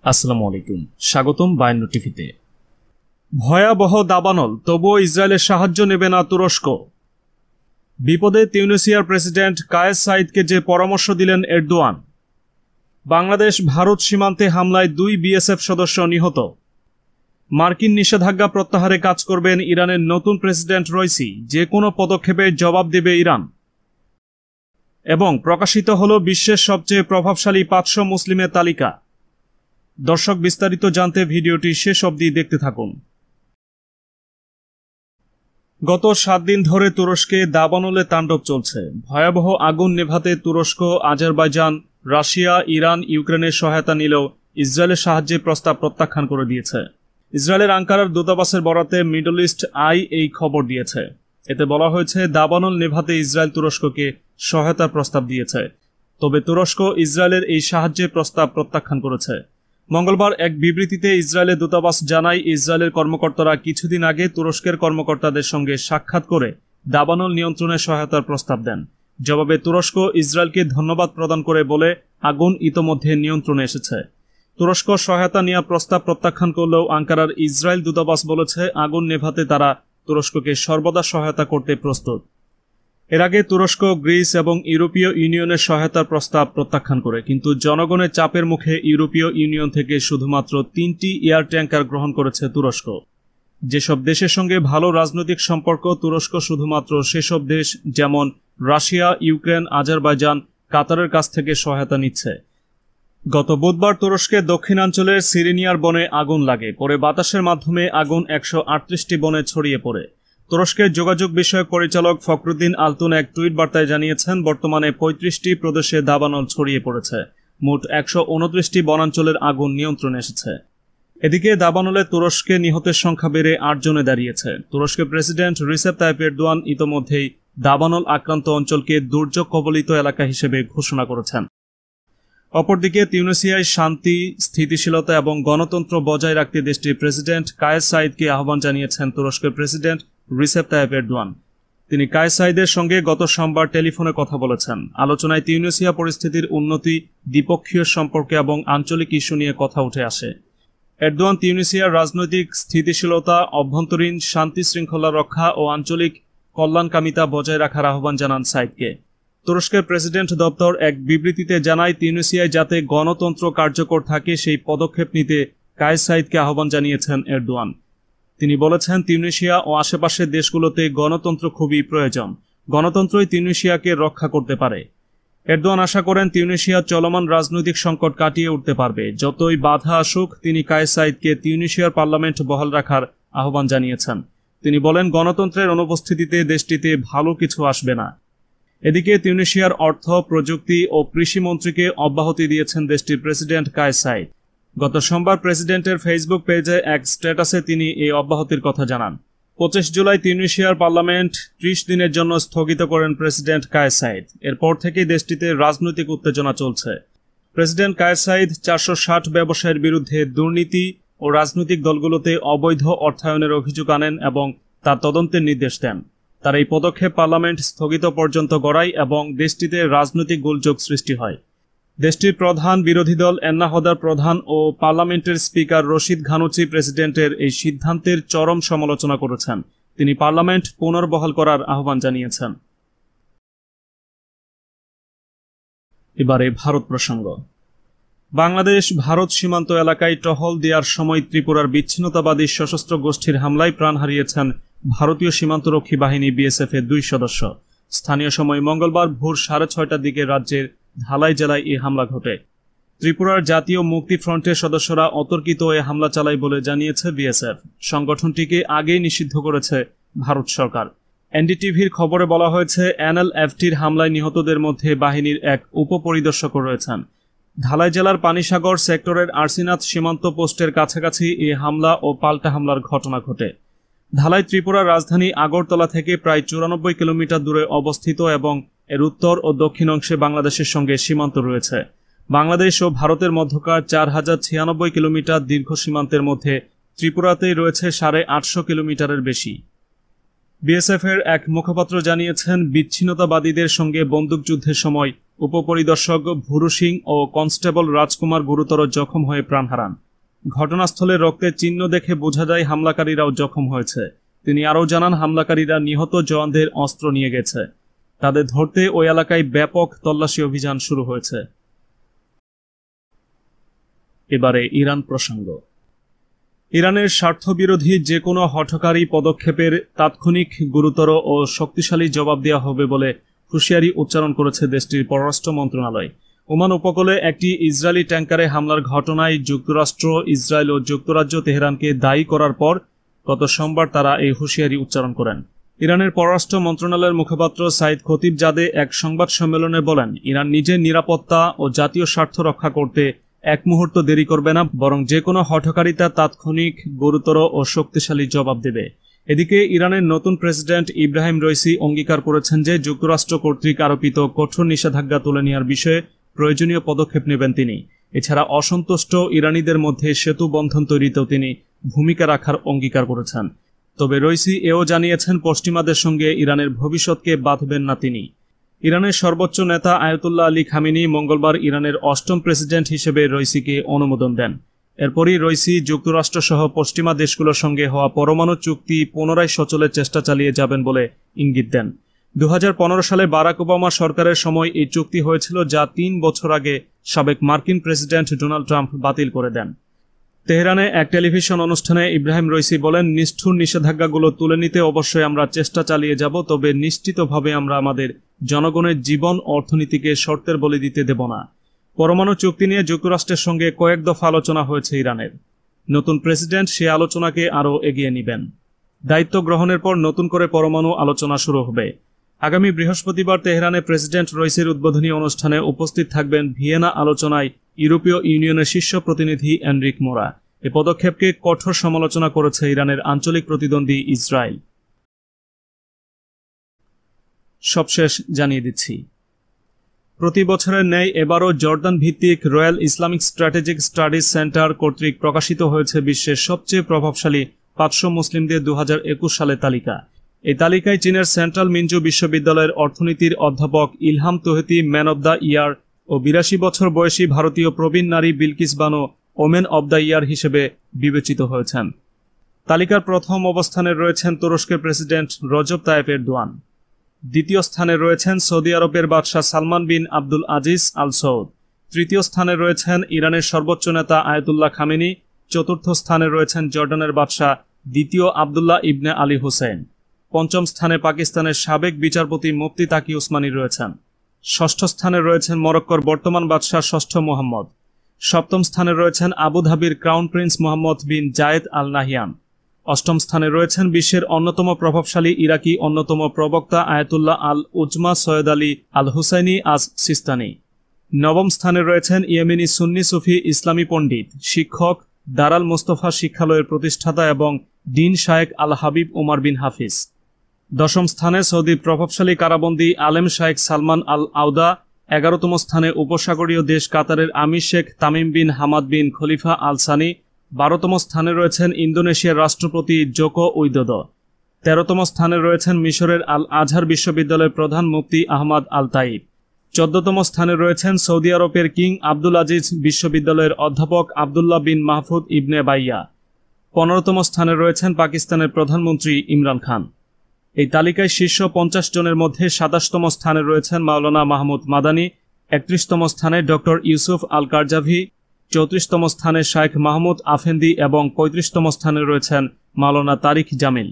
আসসালামু আলাইকুম, স্বাগতম 52 টিভিতে। ভয়াবহ দাবানল, তবুও ইসরায়েলের সাহায্য নেবে না তুরস্ক। বিপদে তিউনিসিয়ার প্রেসিডেন্ট কায়েস সাইদকে যে পরামর্শ দিলেন এরদোয়ান। বাংলাদেশ ভারত সীমান্তে হামলায় 2 বিএসএফ সদস্য নিহত। মার্কিন নিষেধাজ্ঞা প্রত্যাহারে কাজ করবেন ইরানের নতুন প্রেসিডেন্ট রইসি, যে কোনো পদক্ষেপের জবাব দেবে ইরান। এবং প্রকাশিত হল বিশ্বের সবচেয়ে প্রভাবশালী 500 মুসলিমের তালিকা। দর্শক, বিস্তারিত জানতে ভিডিওটি শেষ অবধি দেখতে থাকুন। গত 7 দিন ধরে তুরস্কে দাবানলে তাণ্ডব চলছে। ভয়াবহ আগুন নেভাতে তুরস্ক, আজারবাইজান, রাশিয়া, ইরান, ইউক্রেনের সহায়তা নিলেও ইসরায়েলের সাহায্যে প্রস্তাব প্রত্যাখ্যান করে দিয়েছে। ইসরায়েলের আঙ্কারার দূতাবাসের বরাতে মিডল ইস্ট আই এই খবর দিয়েছে। এতে বলা হয়েছে, দাবানল নেভাতে ইসরায়েল তুরস্ককে সহায়তার প্রস্তাব দিয়েছে, তবে তুরস্ক ইসরায়েলের এই সাহায্যের প্রস্তাব প্রত্যাখ্যান করেছে। মঙ্গলবার এক বিবৃতিতে ইসরায়েলের দূতাবাস জানায়, ইসরায়েলের কর্মকর্তারা কিছুদিন আগে তুরস্কের কর্মকর্তাদের সঙ্গে সাক্ষাৎ করে দাবানল নিয়ন্ত্রণে সহায়তার প্রস্তাব দেন। জবাবে তুরস্ক ইসরায়েলকে ধন্যবাদ প্রদান করে বলে, আগুন ইতোমধ্যে নিয়ন্ত্রণে এসেছে। তুরস্ক সহায়তা নেওয়ার প্রস্তাব প্রত্যাখ্যান করলেও আঙ্কারার ইসরায়েল দূতাবাস বলেছে, আগুন নেভাতে তারা তুরস্ককে সর্বদা সহায়তা করতে প্রস্তুত। এর আগে তুরস্ক, গ্রিস এবং ইউরোপীয় ইউনিয়নের সহায়তার প্রস্তাব প্রত্যাখ্যান করে, কিন্তু জনগণের চাপের মুখে ইউরোপীয় ইউনিয়ন থেকে শুধুমাত্র 3টি এয়ার ট্যাঙ্কার গ্রহণ করেছে তুরস্ক। যেসব দেশের সঙ্গে ভালো রাজনৈতিক সম্পর্ক, তুরস্ক শুধুমাত্র সেসব দেশ যেমন রাশিয়া, ইউক্রেন, আজারবাইজান, কাতারের কাছ থেকে সহায়তা নিচ্ছে। গত বুধবার তুরস্কের দক্ষিণাঞ্চলের সিরিনিয়ার বনে আগুন লাগে। পরে বাতাসের মাধ্যমে আগুন 138টি বনে ছড়িয়ে পড়ে। তুরস্কের যোগাযোগ বিষয়ক পরিচালক ফখরুদ্দিন আলতুন এক টুইট বার্তায় জানিয়েছেন, বর্তমানে 35টি প্রদেশে দাবানল ছড়িয়ে পড়েছে। মোট 129টি বনাঞ্চলের আগুন নিয়ন্ত্রণে এসেছে। এদিকে দাবানলে তুরস্কে নিহতের সংখ্যা বেড়ে 8 জনে দাঁড়িয়েছে। তুরস্কের প্রেসিডেন্ট রিসেপ তাইপ এরদোয়ান ইতোমধ্যেই দাবানল আক্রান্ত অঞ্চলকে দুর্যোগ কবলিত এলাকা হিসেবে ঘোষণা করেছেন। অপরদিকে তিউনিসিয়ায় শান্তি, স্থিতিশীলতা এবং গণতন্ত্র বজায় রাখতে দেশটির প্রেসিডেন্ট কায়েস সাইদকে আহ্বান জানিয়েছেন তুরস্কের প্রেসিডেন্ট রিসেপ তাইপ এরদোয়ান। তিনি কায়েস সাইদের সঙ্গে গত সোমবার টেলিফোনে কথা বলেছেন। আলোচনায় তিউনিসিয়া পরিস্থিতির উন্নতি, দ্বিপক্ষীয় সম্পর্ক এবং আঞ্চলিক ইস্যু নিয়ে কথা উঠে আসে। এরদোয়ান তিউনিসিয়ার রাজনৈতিক স্থিতিশীলতা, অভ্যন্তরীণ শান্তি শৃঙ্খলা রক্ষা ও আঞ্চলিক কল্যাণকামিতা বজায় রাখার আহ্বান জানান সাইদকে। তুরস্কের প্রেসিডেন্ট দপ্তর এক বিবৃতিতে জানায়, তিউনিসিয়ায় যাতে গণতন্ত্র কার্যকর থাকে সেই পদক্ষেপ নিতে কায়েস সাইদকে আহ্বান জানিয়েছেন এরদোয়ান। তিনি বলেছেন, তিউনিসিয়া ও আশেপাশের দেশগুলোতে গণতন্ত্র খুবই প্রয়োজন। গণতন্ত্রই তিউনিসিয়াকে রক্ষা করতে পারে। এরদোয়ান আশা করেন তিউনিসিয়া চলমান রাজনৈতিক সংকট কাটিয়ে উঠতে পারবে। যতই বাধা আসুক, তিনি কায়েস সাইদকে তিউনিসিয়ার পার্লামেন্ট বহাল রাখার আহ্বান জানিয়েছেন। তিনি বলেন, গণতন্ত্রের অনুপস্থিতিতে দেশটিতে ভালো কিছু আসবে না। এদিকে তিউনিসিয়ার অর্থ, প্রযুক্তি ও কৃষি মন্ত্রীকে অব্যাহতি দিয়েছেন দেশটির প্রেসিডেন্ট কায়েস সাইদ। গত সোমবার প্রেসিডেন্টের ফেসবুক পেজে এক স্ট্যাটাসে তিনি এই অব্যাহতির কথা জানান। 25 জুলাই তিউনিসিয়ার পার্লামেন্ট 30 দিনের জন্য স্থগিত করেন প্রেসিডেন্ট কায়েস সাইদ। এরপর থেকেই দেশটিতে রাজনৈতিক উত্তেজনা চলছে। প্রেসিডেন্ট কায়েস সাইদ 460 ব্যবসায়ীর বিরুদ্ধে দুর্নীতি ও রাজনৈতিক দলগুলোতে অবৈধ অর্থায়নের অভিযোগ আনেন এবং তার তদন্তের নির্দেশ দেন। তার এই পদক্ষেপ পার্লামেন্ট স্থগিত পর্যন্ত গড়ায় এবং দেশটিতে রাজনৈতিক গোলযোগ সৃষ্টি হয়। দেশটির প্রধান বিরোধী দল এন্নাহদার প্রধান ও পার্লামেন্টের স্পিকার রশিদ ঘানুচি প্রেসিডেন্টের এই সিদ্ধান্তের চরম সমালোচনা করেছেন। তিনি পার্লামেন্ট পুনর্বহাল করার আহ্বান জানিয়েছেন। এবারে ভারত প্রসঙ্গ। বাংলাদেশ ভারত সীমান্ত এলাকায় টহল দেওয়ার সময় ত্রিপুরার বিচ্ছিন্নতাবাদী সশস্ত্র গোষ্ঠীর হামলায় প্রাণ হারিয়েছেন ভারতীয় সীমান্তরক্ষী বাহিনী বিএসএফ এর 2 সদস্য। স্থানীয় সময় মঙ্গলবার ভোর 6:30টার দিকে রাজ্যের ধালাই জেলায় এই হামলা ঘটে। ত্রিপুরার জাতীয় মুক্তি ফ্রন্টের সদস্যরা অতর্কিত এ হামলা চালায় বলে জানিয়েছে বিএসএফ। সংগঠনটিকে আগেই নিষিদ্ধ করেছে ভারত সরকার। এনডিটিভির খবরে বলা হয়েছে, এনএলএফটির হামলায় নিহতদের মধ্যে বাহিনীর এক উপপরিদর্শকও রয়েছেন। ধালাই জেলার পানিসাগর সেক্টরের আরসিনাথ সীমান্ত পোস্টের কাছাকাছি এই হামলা ও পাল্টা হামলার ঘটনা ঘটে। ধালাই ত্রিপুরার রাজধানী আগরতলা থেকে প্রায় 94 কিলোমিটার দূরে অবস্থিত এবং এর উত্তর ও দক্ষিণ অংশে বাংলাদেশের সঙ্গে সীমান্ত রয়েছে। বাংলাদেশ ও ভারতের মধ্যকার 4096 কিলোমিটার দীর্ঘ সীমান্তের মধ্যে ত্রিপুরাতেই রয়েছে 850 কিলোমিটারের বেশি। বিএসএফ এর এক মুখপাত্র জানিয়েছেন, বিচ্ছিন্নতাবাদীদের সঙ্গে বন্দুকযুদ্ধের সময় উপপরিদর্শক ভুরু সিং ও কনস্টেবল রাজকুমার গুরুতর জখম হয়ে প্রাণ হারান। ঘটনাস্থলে রক্তের চিহ্ন দেখে বোঝা যায় হামলাকারীরাও জখম হয়েছে। তিনি আরও জানান, হামলাকারীরা নিহত জওয়ানদের অস্ত্র নিয়ে গেছে। তাদের ধরতে ওই এলাকায় ব্যাপক তল্লাশি অভিযান শুরু হয়েছে। এবারে ইরান প্রসঙ্গ। ইরানের স্বার্থবিরোধী যে কোনো হঠকারী পদক্ষেপের তাৎক্ষণিক, গুরুতর ও শক্তিশালী জবাব দেওয়া হবে বলে হুঁশিয়ারি উচ্চারণ করেছে দেশটির পররাষ্ট্র মন্ত্রণালয়। ওমান উপকূলে একটি ইসরায়েলি ট্যাঙ্কারে হামলার ঘটনায় যুক্তরাষ্ট্র, ইসরায়েল ও যুক্তরাজ্য তেহরানকে দায়ী করার পর গত সোমবার তারা এই হুঁশিয়ারি উচ্চারণ করেন। ইরানের পররাষ্ট্র মন্ত্রণালয়ের মুখপাত্র সাইদ খতিবজাদে এক সংবাদ সম্মেলনে বলেন, ইরান নিজের নিরাপত্তা ও জাতীয় স্বার্থ রক্ষা করতে এক মুহূর্ত দেরি করবে না, বরং যে কোনো হঠকারিতা তাৎক্ষণিক, গুরুতর ও শক্তিশালী জবাব দেবে। এদিকে ইরানের নতুন প্রেসিডেন্ট ইব্রাহিম রইসি অঙ্গীকার করেছেন যে যুক্তরাষ্ট্র কর্তৃক আরোপিত কঠোর নিষেধাজ্ঞা তুলে নেওয়ার বিষয়ে প্রয়োজনীয় পদক্ষেপ নেবেন তিনি। এছাড়া অসন্তুষ্ট ইরানিদের মধ্যে সেতু বন্ধন তৈরিতেও তিনি ভূমিকা রাখার অঙ্গীকার করেছেন। তবে রইসি এও জানিয়েছেন, পশ্চিমাদের সঙ্গে ইরানের ভবিষ্যৎকে বাঁধবেন না তিনি। ইরানের সর্বোচ্চ নেতা আয়াতুল্লাহ আলী খামেনি মঙ্গলবার ইরানের 8ম প্রেসিডেন্ট হিসেবে রইসিকে অনুমোদন দেন। এরপরই রইসি যুক্তরাষ্ট্রসহ পশ্চিমা দেশগুলোর সঙ্গে হওয়া পরমাণু চুক্তি পুনরায় সচলের চেষ্টা চালিয়ে যাবেন বলে ইঙ্গিত দেন। 2015 সালে বারাক ওবামা সরকারের সময় এই চুক্তি হয়েছিল, যা 3 বছর আগে সাবেক মার্কিন প্রেসিডেন্ট ডোনাল্ড ট্রাম্প বাতিল করে দেন। তেহরানে এক টেলিভিশন অনুষ্ঠানে ইব্রাহিম রইসি বলেন, নিষ্ঠুর নিষেধাজ্ঞাগুলো তুলে নিতে অবশ্যই আমরা চেষ্টা চালিয়ে যাব, তবে নিশ্চিতভাবে আমরা আমাদের জনগণের জীবন, অর্থনীতিকে শর্তের বলি দিতে দেব না। পরমাণু চুক্তি নিয়ে যুক্তরাষ্ট্রের সঙ্গে কয়েক দফা আলোচনা হয়েছে ইরানের। নতুন প্রেসিডেন্ট সে আলোচনাকে আরও এগিয়ে নেবেন। দায়িত্ব গ্রহণের পর নতুন করে পরমাণু আলোচনা শুরু হবে। আগামী বৃহস্পতিবার তেহরানে প্রেসিডেন্ট রইসির উদ্বোধনী অনুষ্ঠানে উপস্থিত থাকবেন ভিয়েনা আলোচনায় ইউরোপীয় ইউনিয়নের শীর্ষ প্রতিনিধি এনরিক মোরা। এ পদক্ষেপকে কঠোর সমালোচনা করেছে ইরানের আঞ্চলিক প্রতিদ্বন্দ্বী ইসরায়েল। সবশেষ জানিয়ে দিচ্ছি, প্রতি বছরের ন্যায় এবারও জর্দান ভিত্তিক royal Islamic strategic studies centre কর্তৃক প্রকাশিত হয়েছে বিশ্বের সবচেয়ে প্রভাবশালী 500 মুসলিমদের 2021 সালের তালিকা। এই তালিকায় চীনের সেন্ট্রাল মিনজু বিশ্ববিদ্যালয়ের অর্থনীতির অধ্যাপক Ilham Tohti man of the year ও 82 বছর বয়সী ভারতীয় প্রবীণ নারী Bilkis Bano women of the year হিসেবে বিবেচিত হয়েছেন। তালিকার প্রথম অবস্থানে রয়েছেন তুরস্কের প্রেসিডেন্ট রজব তায়েপ এরদোয়ান। দ্বিতীয় স্থানে রয়েছেন সৌদি আরবের বাদশাহ সালমান বিন আব্দুল আজিজ আল সৌদ। তৃতীয় স্থানে রয়েছেন ইরানের সর্বোচ্চ নেতা আয়াতুল্লাহ খামেনি। চতুর্থ স্থানে রয়েছেন জর্ডানের বাদশাহ দ্বিতীয় আবদুল্লাহ ইবনে আলী হুসেন। পঞ্চম স্থানে পাকিস্তানের সাবেক বিচারপতি মুফতি তাকি উসমানী রয়েছেন। ষষ্ঠ স্থানে রয়েছেন মরক্কোর বর্তমান বাদশাহ ষষ্ঠ মোহাম্মদ। সপ্তম স্থানে রয়েছেন আবুধাবির ক্রাউন প্রিন্স মোহাম্মদ বিন জায়েদ আল নাহিয়ান। অষ্টম স্থানে রয়েছেন বিশ্বের অন্যতম প্রভাবশালী ইরাকি অন্যতম প্রবক্তা আয়াতুল্লাহ আল উজমা সৈয়দ আলী আল হুসাইনি আজ সিস্তানি। নবম স্থানে রয়েছেন ইয়েমেনি সুন্নি সুফি ইসলামী পণ্ডিত, শিক্ষক, দারাল মুস্তফা শিক্ষালয়ের প্রতিষ্ঠাতা এবং ডিন শায়েখ আল হাবিব উমার বিন হাফিজ। দশম স্থানে সৌদির প্রভাবশালী কারাবন্দী আলেম শায়েখ সালমান আল আউদা। 11তম স্থানে উপসাগরীয় দেশ কাতারের আমির Sheikh Tamim bin Hamad bin Khalifa Al Thani. 12তম স্থানে রয়েছেন ইন্দোনেশিয়ার রাষ্ট্রপতি জোকো উইদোদো। 13তম স্থানে রয়েছেন মিশরের আল আজহার বিশ্ববিদ্যালয়ের প্রধান মুফতি আহমদ আল তাইব। 14তম স্থানে রয়েছেন সৌদি আরবের কিং আব্দুল আজিজ বিশ্ববিদ্যালয়ের অধ্যাপক আবদুল্লাহ বিন মাহফুদ ইবনে বাইয়া। 15তম স্থানে রয়েছেন পাকিস্তানের প্রধানমন্ত্রী ইমরান খান। এই তালিকায় শীর্ষ 50 জনের মধ্যে 27তম স্থানে রয়েছেন মাওলানা মাহমুদ মাদানী। 31তম স্থানে ডক্টর ইউসুফ আল কারজাভি। 34তম স্থানে শাইখ মাহমুদ আফেন্দি এবং 35তম স্থানে রয়েছেন মাওলানা তারিক জামিল।